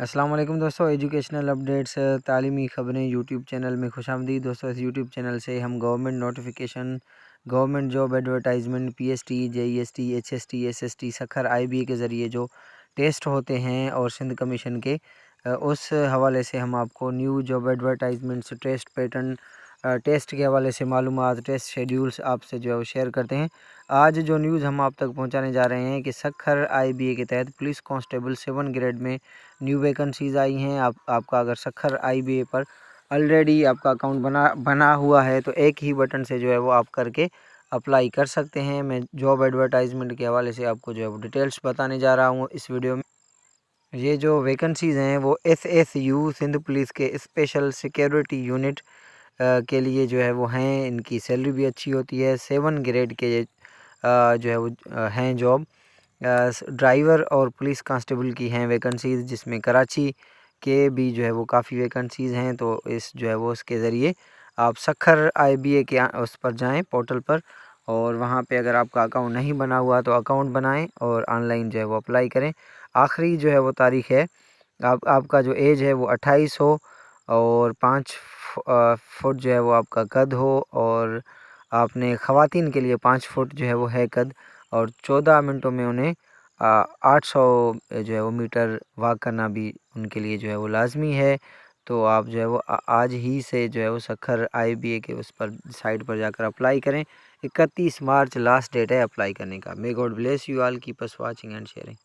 अस्सलाम वालेकुम दोस्तों, एजुकेशनल अपडेट्स तालीमी ख़बरें यूट्यूब चैनल में खुशामदीद। दोस्तों, इस यूट्यूब चैनल से हम government notification, government job advertisement, PST, JEST, HST, SST, Sukkur, IBA के ज़रिए जो टेस्ट होते हैं और सिंध कमीशन के उस हवाले से हम आपको new job advertisements, test pattern, test के हवाले से मालूमात, टेस्ट शेड्यूल्स आपसे जो है वो शेयर करते हैं। आज जो न्यूज़ हम आप तक पहुंचाने जा रहे हैं कि सखर आईबीए के तहत पुलिस कांस्टेबल 7 ग्रेड में न्यू वैकेंसीज़ आई हैं। आपका अगर सखर आईबीए पर ऑलरेडी आपका अकाउंट बना हुआ है तो एक ही बटन से जो है वो आप करके अप्लाई कर सकते हैं। मैं जॉब एडवर्टाइजमेंट के हवाले से आपको जो है वो डिटेल्स बताने जा रहा हूँ इस वीडियो में। ये जो वैकेंसीज़ हैं वो एसएसयू सिंध पुलिस के स्पेशल सिक्योरिटी यूनिट के लिए जो है वो हैं। इनकी सैलरी भी अच्छी होती है। 7 ग्रेड के जो है वो हैं जॉब। ड्राइवर और पुलिस कांस्टेबल की हैं वैकेंसीज़, जिसमें कराची के भी जो है वो काफ़ी वैकेंसीज़ हैं। तो इस जो है वो इसके ज़रिए आप सखर आईबीए के उस पर जाएं, पोर्टल पर, और वहां पे अगर आपका अकाउंट नहीं बना हुआ तो अकाउंट बनाएं और ऑनलाइन जो है वो अप्लाई करें। आखिरी जो है वो तारीख़ है, आपका जो एज है वो 28 हो और 5 फुट जो है वो आपका कद हो, और आपने ख़वातीन के लिए 5 फुट जो है वो है कद, और 14 मिनटों में उन्हें 800 जो है वो मीटर वॉक करना भी उनके लिए जो है वो लाजमी है। तो आप जो है वो आज ही से जो है वो सखर आईबीए के उस पर साइट पर जाकर अप्लाई करें। 31 मार्च लास्ट डेट है अप्लाई करने का। May God bless you all, keep us watching and sharing.